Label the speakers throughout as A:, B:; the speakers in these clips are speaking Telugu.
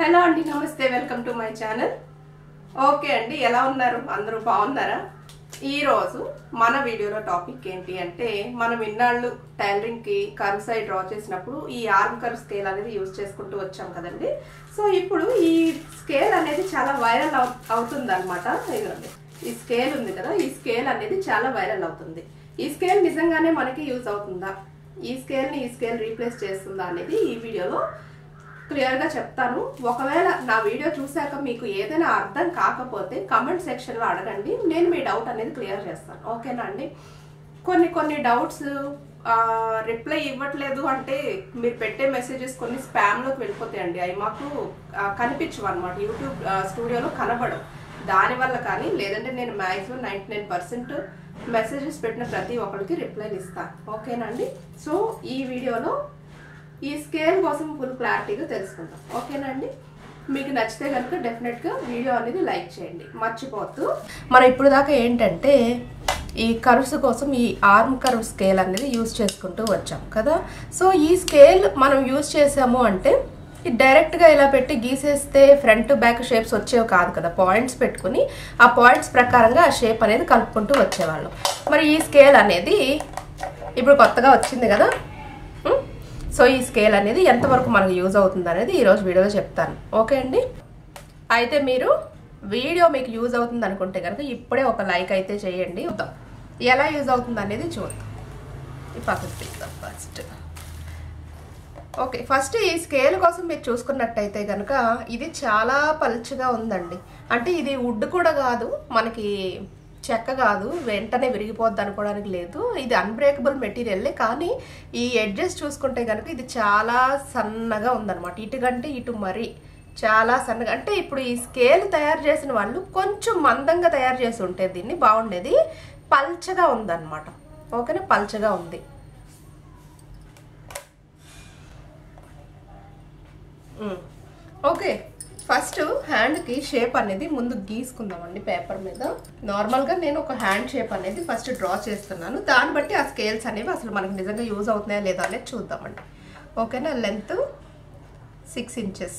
A: హలో అండి, నమస్తే. Welcome to my channel. Okay అండి, ఎలా ఉన్నారు? అందరూ బాగున్నారా? ఈరోజు మన వీడియోలో టాపిక్ ఏంటి అంటే, మనం ఇన్నాళ్ళు టైలరింగ్కి కర్వ్స్ అయి డ్రా చేసినప్పుడు ఈ ఆర్మ్ కర్వ్ స్కేల్ అనేది యూజ్ చేసుకుంటూ వచ్చాం కదండి. సో ఇప్పుడు ఈ స్కేల్ అనేది చాలా వైరల్ అవుతుంది అనమాట. ఈ స్కేల్ ఉంది కదా, ఈ స్కేల్ అనేది చాలా వైరల్ అవుతుంది. ఈ స్కేల్ నిజంగానే మనకి యూజ్ అవుతుందా, ఈ స్కేల్ని ఈ స్కేల్ రీప్లేస్ చేస్తుందా అనేది ఈ వీడియోలో క్లియర్గా చెప్తాను. ఒకవేళ నా వీడియో చూశాక మీకు ఏదైనా అర్థం కాకపోతే కమెంట్ సెక్షన్లో అడగండి, నేను మీ డౌట్ అనేది క్లియర్ చేస్తాను. ఓకేనా అండి? కొన్ని డౌట్స్ రిప్లై ఇవ్వట్లేదు అంటే మీరు పెట్టే మెసేజెస్ కొన్ని స్పామ్లోకి వెళ్ళిపోతాయండి. అవి మాకు కనిపించవు అనమాట, యూట్యూబ్ స్టూడియోలో కనబడవు. దానివల్ల కానీ, లేదంటే నేను మ్యాక్సిమం 99% మెసేజెస్ పెట్టిన ప్రతి ఒక్కరికి రిప్లైలు ఇస్తాను. ఓకేనా అండి? సో ఈ వీడియోలో ఈ స్కేల్ కోసం ఫుల్ క్లారిటీగా తెలుసుకుందాం. ఓకేనా అండి? మీకు నచ్చితే కనుక డెఫినెట్గా వీడియో అనేది లైక్ చేయండి, మర్చిపోద్దు. మనం ఇప్పుడు దాకా ఏంటంటే ఈ కర్వ్స్ కోసం ఈ ఆర్మ్ కర్వ్ స్కేల్ అనేది యూజ్ చేసుకుంటూ వచ్చాం కదా. సో ఈ స్కేల్ మనం యూజ్ చేసాము అంటే డైరెక్ట్గా ఇలా పెట్టి గీసేస్తే ఫ్రంట్ బ్యాక్ షేప్స్ వచ్చేవి కాదు కదా. పాయింట్స్ పెట్టుకుని ఆ పాయింట్స్ ప్రకారంగా ఆ షేప్ అనేది కలుపుకుంటూ వచ్చేవాళ్ళం. మరి ఈ స్కేల్ అనేది ఇప్పుడు కొత్తగా వచ్చింది కదా. సో ఈ స్కేల్ అనేది ఎంతవరకు మనకు యూజ్ అవుతుంది అనేది ఈరోజు వీడియోలో చెప్తాను. ఓకే అండి? అయితే మీరు వీడియో మీకు యూజ్ అవుతుంది అనుకుంటే కనుక ఇప్పుడే ఒక లైక్ అయితే చేయండి. ఎలా యూజ్ అవుతుంది అనేది చూద్దాం. ఈ పక్కకు తీద్దాం ఫస్ట్. ఓకే, ఫస్ట్ ఈ స్కేల్ కోసం మీరు చూసుకున్నట్టయితే కనుక ఇది చాలా పల్చగా ఉందండి. అంటే ఇది వుడ్ కూడా కాదు, మనకి చెక్క కాదు, వెంటనే విరిగిపోద్ది అనుకోవడానికి లేదు. ఇది అన్బ్రేకబుల్ మెటీరియల్లే, కానీ ఈ ఎడ్జెస్ చూసుకుంటే కనుక ఇది చాలా సన్నగా ఉందన్నమాట. ఇటుకంటే ఇటు మరీ చాలా సన్నగా. అంటే ఇప్పుడు ఈ స్కేల్ తయారు చేసిన వాళ్ళు కొంచెం మందంగా తయారు చేసి ఉంటే దీన్ని బాగుండేది. పల్చగా ఉందన్నమాట. ఓకేనా? పల్చగా ఉంది. ఓకే, ఫస్ట్ హ్యాండ్కి షేప్ అనేది ముందు గీసుకుందామండి పేపర్ మీద. నార్మల్గా నేను ఒక హ్యాండ్ షేప్ అనేది ఫస్ట్ డ్రా చేస్తున్నాను. దాన్ని బట్టి ఆ స్కేల్స్ అనేవి అసలు మనకు నిజంగా యూజ్ అవుతున్నాయా లేదా అనేది చూద్దామండి. ఓకేనా? Length 6 inches.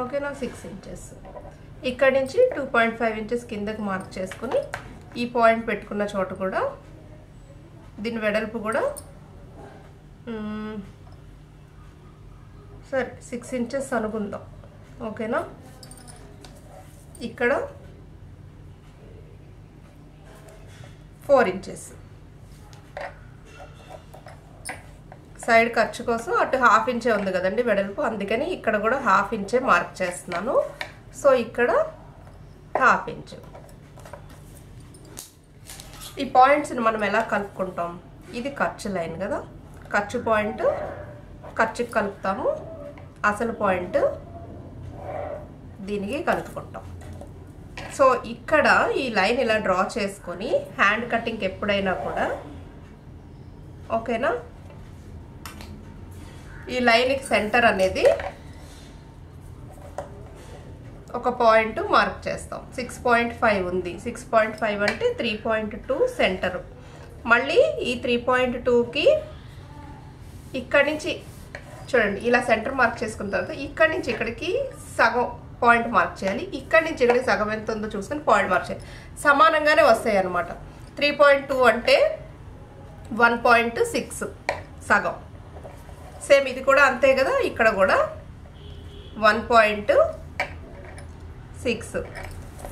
A: ఓకేనా? 6 inches. ఇక్కడ నుంచి 2.5 inches కిందకి మార్క్ చేసుకుని ఈ పాయింట్ పెట్టుకున్న చోట కూడా దీని వెడల్పు కూడా సరే 6 inches అనుకుందాం. ఓకేనా? ఇక్కడ 4 inches. సైడ్ ఖర్చు కోసం అటు 1/2 inch ఉంది కదండి వెడల్పు, అందుకని ఇక్కడ కూడా 1/2 inch మార్క్ చేస్తున్నాను. సో ఇక్కడ 1/2 inch. ఈ పాయింట్స్ని మనం ఎలా కలుపుకుంటాం? ఇది ఖర్చు లైన్ కదా, ఖర్చు పాయింట్ ఖర్చుకి కలుపుతాము, అసలు పాయింట్ దీనికి కలుపుకుంటాం. సో ఇక్కడ ఈ లైన్ ఇలా డ్రా చేసుకొని హ్యాండ్ కటింగ్కి ఎప్పుడైనా కూడా, ఓకేనా, ఈ లైన్కి సెంటర్ అనేది ఒక పాయింట్ మార్క్ చేస్తాం. 6.5 ఉంది. 6.5 అంటే 3.2 సెంటర్. మళ్ళీ ఈ 3.2కి ఇక్కడి నుంచి చూడండి ఇలా సెంటర్ మార్క్ చేసుకున్న తర్వాత ఇక్కడి నుంచి ఇక్కడికి సగం పాయింట్ మార్క్ చేయాలి. ఇక్కడి నుంచి ఇక్కడికి సగం ఎంత ఉందో చూసుకొని పాయింట్ మార్క్ చేయాలి. సమానంగానే వస్తాయి అన్నమాట. 3.2 అంటే 1.6 సగం. సేమ్ ఇది కూడా అంతే కదా, ఇక్కడ కూడా 1.6.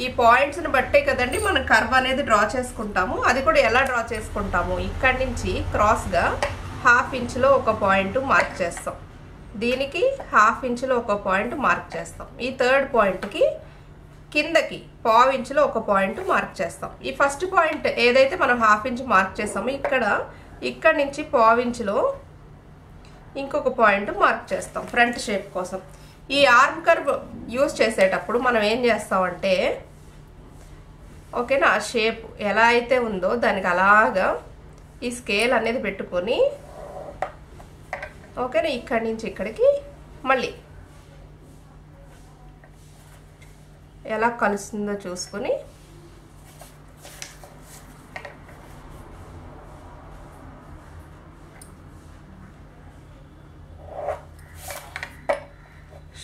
A: ఈ పాయింట్స్ని బట్టే కదండి మనం కర్వ్ అనేది డ్రా చేసుకుంటాము. అది కూడా ఎలా డ్రా చేసుకుంటాము? ఇక్కడి నుంచి క్రాస్గా 1/2 inchలో ఒక పాయింట్ మార్క్ చేస్తాం, దీనికి 1/2 inchలో ఒక పాయింట్ మార్క్ చేస్తాం, ఈ థర్డ్ పాయింట్కి కిందకి 1/2 inchలో ఒక పాయింట్ మార్క్ చేస్తాం. ఈ ఫస్ట్ పాయింట్ ఏదైతే మనం 1/2 inch మార్క్ చేస్తామో ఇక్కడి నుంచి 1/2 inchలో ఇంకొక పాయింట్ మార్క్ చేస్తాం ఫ్రంట్ షేప్ కోసం. ఈ ఆర్మ్ కర్వ్ యూజ్ చేసేటప్పుడు మనం ఏం చేస్తామంటే, ఓకేనా, ఆ షేప్ ఎలా అయితే ఉందో దానికి అలాగా ఈ స్కేల్ అనేది పెట్టుకొని, ఓకేనా, ఇక్కడి నుంచి ఇక్కడికి మళ్ళీ ఎలా కలుస్తుందో చూసుకొని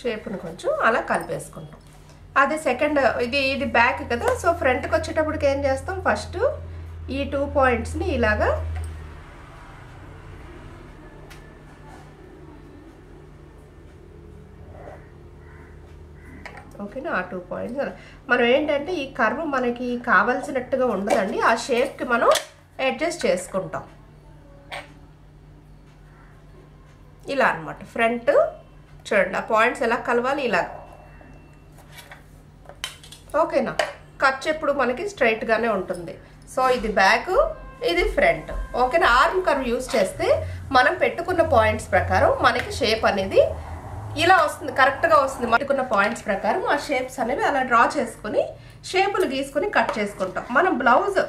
A: షేప్ను కొంచెం అలా కలిపేసుకుంటాం. అది సెకండ్, ఇది బ్యాక్ కదా. సో ఫ్రంట్కి వచ్చేటప్పటికి ఏం చేస్తాం, ఫస్ట్ ఈ 2 పాయింట్స్ని ఇలాగా ఓకేనా. ఆ 2 పాయింట్స్ మనం ఏంటంటే ఈ కర్వ్ మనకి కావాల్సినట్టుగా ఉండదండి, ఆ షేప్కి మనం అడ్జస్ట్ చేసుకుంటాం ఇలా అన్నమాట. ఫ్రంట్ చూడండి, ఆ పాయింట్స్ ఎలా కలవాలి ఇలా. ఓకేనా. ఖర్చు ఎప్పుడు మనకి స్ట్రైట్గానే ఉంటుంది. సో ఇది బ్యాక్, ఇది ఫ్రంట్. ఓకేనా. ఆర్మ్ కర్వ్ యూజ్ చేస్తే మనం పెట్టుకున్న పాయింట్స్ ప్రకారం మనకి షేప్ అనేది ఇలా వస్తుంది, కరెక్ట్గా వస్తుంది. పెట్టుకున్న పాయింట్స్ ప్రకారం ఆ షేప్స్ అనేవి అలా డ్రా చేసుకుని షేపులు గీసుకుని కట్ చేసుకుంటాం. మనం బ్లౌజ్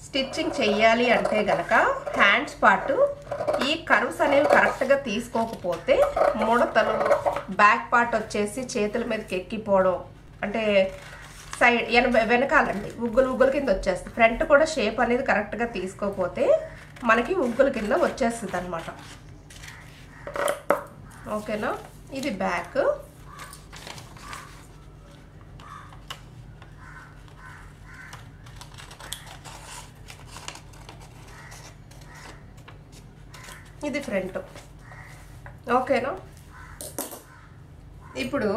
A: స్టిచ్చింగ్ చెయ్యాలి అంటే గనక హ్యాండ్స్ పార్ట్ ఈ కర్వ్స్ అనేవి కరెక్ట్గా తీసుకోకపోతే ముడతలు, బ్యాక్ పార్ట్ వచ్చేసి చేతుల మీదకి ఎక్కిపోవడం, అంటే సైడ్ వెనకాలండి ఉగ్గులు కింద వచ్చేస్తుంది. ఫ్రంట్ కూడా షేప్ అనేది కరెక్ట్గా తీసుకోకపోతే మనకి ఉగ్గుల కింద వచ్చేస్తుంది అనమాట. ఓకేనా. ఇది బ్యాక్, ఇది ఫ్రంట్. ఓకేనా. ఇప్పుడు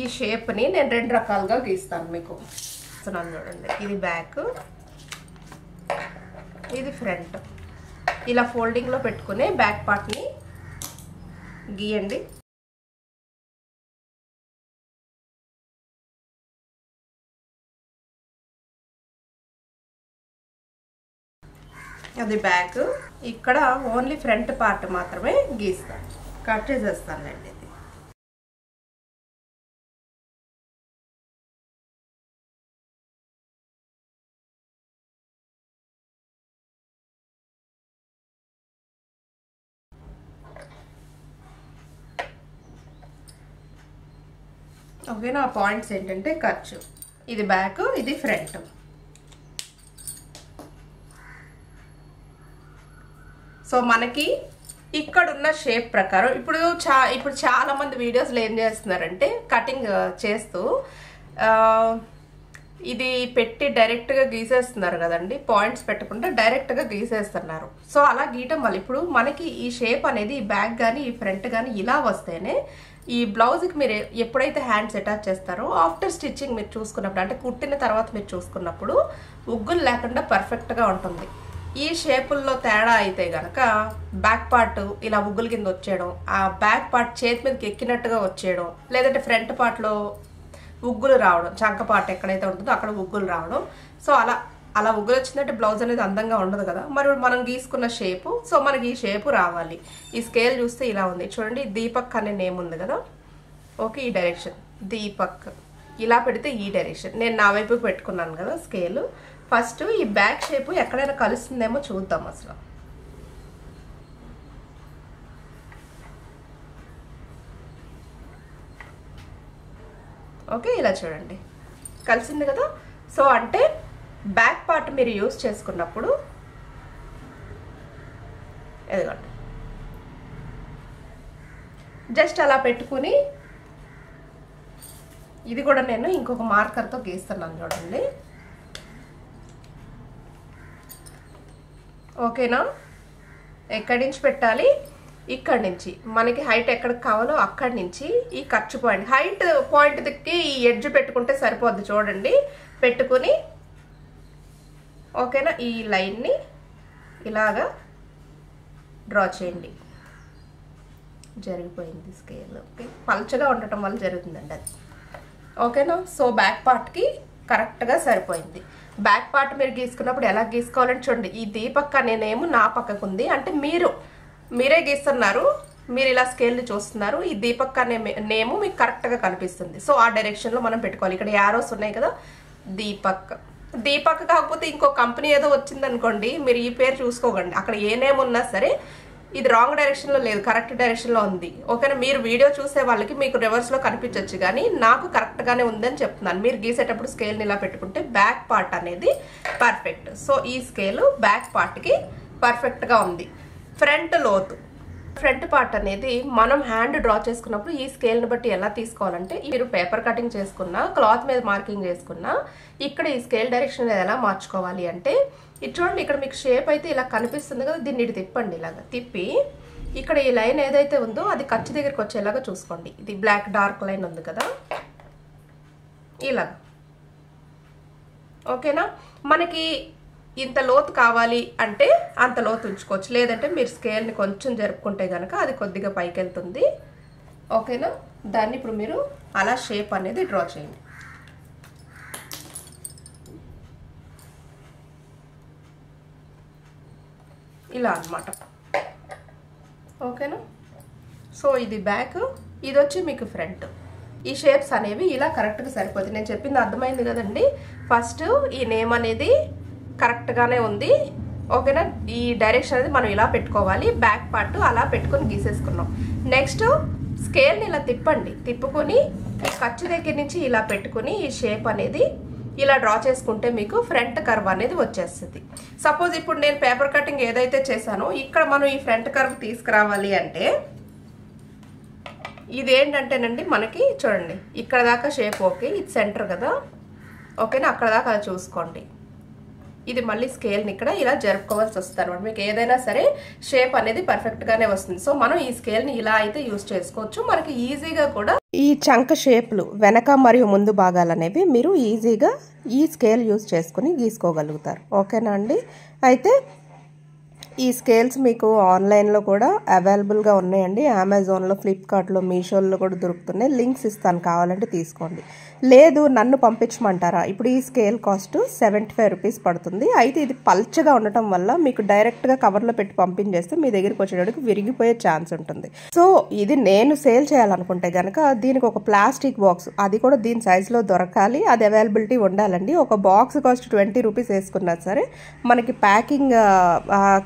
A: ఈ షేప్ని నేను 2 రకాలుగా గీస్తాను మీకు. చూడండి, ఇది బ్యాక్, ఇది ఫ్రంట్. ఇలా ఫోల్డింగ్లో పెట్టుకునే బ్యాక్ పార్ట్ని గీయండి. అది బ్యాక్. ఇక్కడ ఓన్లీ ఫ్రంట్ పార్ట్ మాత్రమే గీస్తాను, కట్ చేసేస్తానండి. ఇది ఓకేనా. పాయింట్స్ ఏంటంటే ఖర్చు, ఇది బ్యాక్, ఇది ఫ్రంట్. సో మనకి ఇక్కడున్న షేప్ ప్రకారం ఇప్పుడు చాలా మంది వీడియోస్లో ఏం చేస్తున్నారంటే కటింగ్ చేస్తూ ఇది పెట్టి డైరెక్ట్గా గీసేస్తున్నారు కదండి, పాయింట్స్ పెట్టకుండా డైరెక్ట్గా గీసేస్తున్నారు. సో అలా గీయటం వల్ల ఇప్పుడు మనకి ఈ షేప్ అనేది ఈ బ్యాక్ కానీ ఈ ఫ్రంట్ కానీ ఇలా వస్తేనే ఈ బ్లౌజ్కి మీరు ఎప్పుడైతే హ్యాండ్స్ అటాచ్ చేస్తారో ఆఫ్టర్ స్టిచ్చింగ్ మీరు చూసుకున్నప్పుడు, అంటే కుట్టిన తర్వాత మీరు చూసుకున్నప్పుడు ఉగ్గులు లేకుండా పర్ఫెక్ట్గా ఉంటుంది. ఈ షేపుల్లో తేడా అయితే గనక బ్యాక్ పార్ట్ ఇలా ఉగ్గుల కింద వచ్చేయడం, ఆ బ్యాక్ పార్ట్ చేతి మీదకి ఎక్కినట్టుగా వచ్చేయడం, లేదంటే ఫ్రంట్ పార్ట్లో ఉగ్గులు రావడం, చంక పార్ట్ ఎక్కడైతే ఉంటుందో అక్కడ ఉగ్గులు రావడం. సో అలా ఉగ్గులు వచ్చిందంటే బ్లౌజ్ అనేది అందంగా ఉండదు కదా. మరి మనం గీసుకున్న షేపు, సో మనకి ఈ షేపు రావాలి. ఈ స్కేల్ చూస్తే ఇలా ఉంది చూడండి, దీపక్ అనే నేమ్ ఉంది కదా. ఓకే, ఈ డైరెక్షన్ దీపక్, ఇలా పెడితే ఈ డైరెక్షన్. నేను నా వైపుకి పెట్టుకున్నాను కదా స్కేల్. ఫస్ట్ ఈ బ్యాక్ షేపు ఎక్కడైనా కలుస్తుందేమో చూద్దాం అసలు. ఓకే, ఇలా చూడండి కలిసింది కదా. సో అంటే బ్యాక్ పార్ట్ మీరు యూజ్ చేసుకున్నప్పుడు ఎదగండి, జస్ట్ అలా పెట్టుకుని ఇది కూడా నేను ఇంకొక మార్కర్తో గీస్తున్నాను చూడండి. ఓకేనా. ఎక్కడి నుంచి పెట్టాలి, ఇక్కడి నుంచి మనకి హైట్ ఎక్కడికి కావాలో అక్కడి నుంచి ఈ ఖర్చు పాయింట్, హైట్ పాయింట్ దిక్కి ఈ ఎడ్జ్ పెట్టుకుంటే సరిపోద్ది చూడండి. పెట్టుకుని ఓకేనా, ఈ లైన్ని ఇలాగా డ్రా చేయండి. జరిగిపోయింది స్కేల్. ఓకే, పల్చగా ఉండటం వల్ల జరుగుతుందండి అది. ఓకేనా. సో బ్యాక్ పార్ట్కి కరెక్ట్గా సరిపోయింది. బ్యాక్ పార్ట్ మీరు గీసుకున్నప్పుడు ఎలా గీసుకోవాలని చూడండి. ఈ దీపక్ అనే నేమ్ నా పక్కకు ఉంది, అంటే మీరే గీస్తున్నారు, మీరు ఇలా స్కేల్ని చూస్తున్నారు. ఈ దీపక్ అనే నేమ్ మీకు కరెక్ట్గా కనిపిస్తుంది. సో ఆ డైరెక్షన్లో మనం పెట్టుకోవాలి. ఇక్కడ యారోస్ ఉన్నాయి కదా, దీపక్ కాకపోతే ఇంకో కంపెనీ ఏదో వచ్చిందనుకోండి, మీరు ఈ పేరు చూసుకోకండి. అక్కడ ఏ నేమ్ ఉన్నా సరే ఇది రాంగ్ డైరెక్షన్లో లేదు, కరెక్ట్ డైరెక్షన్లో ఉంది. ఓకేనా. మీరు వీడియో చూసే వాళ్ళకి మీకు రివర్స్లో కనిపించవచ్చు, కానీ నాకు కరెక్ట్గానే ఉందని చెప్తున్నాను. మీరు గీసేటప్పుడు స్కేల్ని ఇలా పెట్టుకుంటే బ్యాక్ పార్ట్ అనేది పర్ఫెక్ట్. సో ఈ స్కేల్ బ్యాక్ పార్ట్కి పర్ఫెక్ట్గా ఉంది. ఫ్రంట్ లోతు ఫ్రంట్ పార్ట్ అనేది మనం హ్యాండ్ డ్రా చేసుకున్నప్పుడు ఈ స్కేల్ని బట్టి ఎలా తీసుకోవాలంటే మీరు పేపర్ కటింగ్ చేసుకున్నా క్లాత్ మీద మార్కింగ్ చేసుకున్నా ఇక్కడ ఈ స్కేల్ డైరెక్షన్ ఎలా మార్చుకోవాలి అంటే ఇది చూడండి, ఇక్కడ మీకు షేప్ అయితే ఇలా కనిపిస్తుంది కదా, దీన్ని ఇటు తిప్పండి. ఇలాగా తిప్పి ఇక్కడ ఈ లైన్ ఏదైతే ఉందో అది ఖర్చు దగ్గరికి వచ్చేలాగా చూసుకోండి. ఇది బ్లాక్ డార్క్ లైన్ ఉంది కదా, ఇలా. ఓకేనా? మనకి ఇంత లోతు కావాలి అంటే అంత లోతు ఉంచుకోవచ్చు, లేదంటే మీరు స్కేల్ని కొంచెం జరుపుకుంటే కనుక అది కొద్దిగా పైకి వెళ్తుంది. ఓకేనా? దాన్ని ఇప్పుడు మీరు అలా షేప్ అనేది డ్రా చేయండి. ఇలా అన్నమాట. ఓకేనా? సో ఇది బ్యాక్, ఇది వచ్చి మీకు ఫ్రంట్. ఈ షేప్స్ అనేవి ఇలా కరెక్ట్గా సరిపోతుంది. నేను చెప్పింది అర్థమైంది కదండి. ఫస్ట్ ఈ నేమ్ అనేది కరెక్ట్గానే ఉంది. ఓకేనా? ఈ డైరెక్షన్ అనేది మనం ఇలా పెట్టుకోవాలి, బ్యాక్ పార్ట్ అలా పెట్టుకొని గీసేసుకున్నాం. నెక్స్ట్ స్కేల్ని ఇలా తిప్పండి, తిప్పుకొని ఈ ఖర్చు దగ్గర నుంచి ఇలా పెట్టుకుని ఈ షేప్ అనేది ఇలా డ్రా చేసుకుంటే మీకు ఫ్రంట్ కర్వ్ అనేది వచ్చేస్తుంది. సపోజ్ ఇప్పుడు నేను పేపర్ కటింగ్ ఏదైతే చేశానో ఇక్కడ మనం ఈ ఫ్రంట్ కర్వ్ తీసుకురావాలి అంటే ఇదేంటంటేనండి మనకి చూడండి ఇక్కడ దాకా షేప్ ఓకే, ఇది సెంటర్ కదా. ఓకేనా? అక్కడ దాకా అది చూసుకోండి. ఇది మళ్ళీ స్కేల్ని ఇక్కడ ఇలా జరుపుకోవాల్సి వస్తుంది అనమాట. మీకు ఏదైనా సరే షేప్ అనేది పర్ఫెక్ట్గానే వస్తుంది. సో మనం ఈ స్కేల్ని ఇలా అయితే యూజ్ చేసుకోవచ్చు. మనకి ఈజీగా కూడా ఈ చంక షేప్లు వెనక మరియు ముందు భాగాలు అనేవి మీరు ఈజీగా ఈ స్కేల్ యూజ్ చేసుకుని గీసుకోగలుగుతారు. ఓకేనా అండి? అయితే ఈ స్కేల్స్ మీకు ఆన్లైన్లో కూడా అవైలబుల్గా ఉన్నాయండి. అమెజాన్లో, ఫ్లిప్కార్ట్లో, మీషోలో కూడా దొరుకుతున్నాయి. లింక్స్ ఇస్తాను, కావాలంటే తీసుకోండి. లేదు నన్ను పంపించమంటారా? ఇప్పుడు ఈ స్కేల్ కాస్ట్ 75 రూపీస్ పడుతుంది. అయితే ఇది పల్చగా ఉండటం వల్ల మీకు డైరెక్ట్గా కవర్లో పెట్టి పంపించేస్తే మీ దగ్గరికి వచ్చేటప్పటికి విరిగిపోయే ఛాన్స్ ఉంటుంది. సో ఇది నేను సేల్ చేయాలనుకుంటే కనుక దీనికి ఒక ప్లాస్టిక్ బాక్స్, అది కూడా దీని సైజులో దొరకాలి, అది అవైలబిలిటీ ఉండాలండి. ఒక బాక్స్ కాస్ట్ 20 రూపీస్ వేసుకున్నా సరే మనకి ప్యాకింగ్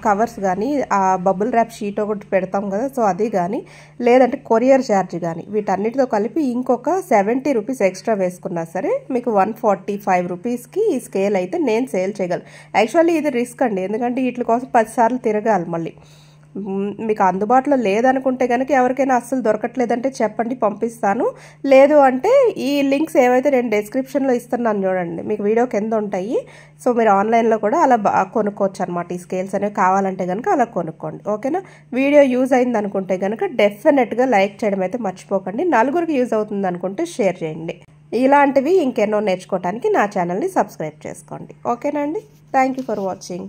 A: కవర్స్ కానీ ఆ బబుల్ ర్యాప్ షీట్ ఒకటి పెడతాం కదా, సో అది కానీ లేదంటే కొరియర్ ఛార్జ్ కానీ వీటన్నిటితో కలిపి ఇంకొక 70 రూపీస్ ఎక్స్ట్రా వేసుకున్నా సరే మీకు 145 రూపీస్కి ఈ స్కేల్ అయితే నేను సేల్ చేయగలను. యాక్చువల్లీ ఇది రిస్క్ అండి, ఎందుకంటే వీటి కోసం 10 సార్లు తిరగాలి. మళ్ళీ మీకు అందుబాటులో లేదనుకుంటే కనుక ఎవరికైనా అస్సలు దొరకట్లేదంటే చెప్పండి, పంపిస్తాను. లేదు అంటే ఈ లింక్స్ ఏవైతే నేను డిస్క్రిప్షన్లో ఇస్తున్నాను చూడండి, మీకు వీడియో కింద ఉంటాయి. సో మీరు ఆన్లైన్లో కూడా అలా కొనుక్కోవచ్చు అనమాట. ఈ స్కేల్స్ అనేవి కావాలంటే కనుక అలా కొనుక్కోండి. ఓకేనా? వీడియో యూజ్ అయింది అనుకుంటే కనుక డెఫినెట్గా లైక్ చేయడం అయితే మర్చిపోకండి. నలుగురికి యూజ్ అవుతుంది అనుకుంటే షేర్ చేయండి. ఇలాంటివి ఇంకెన్నో నేర్చుకోవడానికి నా ఛానల్ని సబ్స్క్రైబ్ చేసుకోండి. ఓకేనా అండి? Thank you for watching.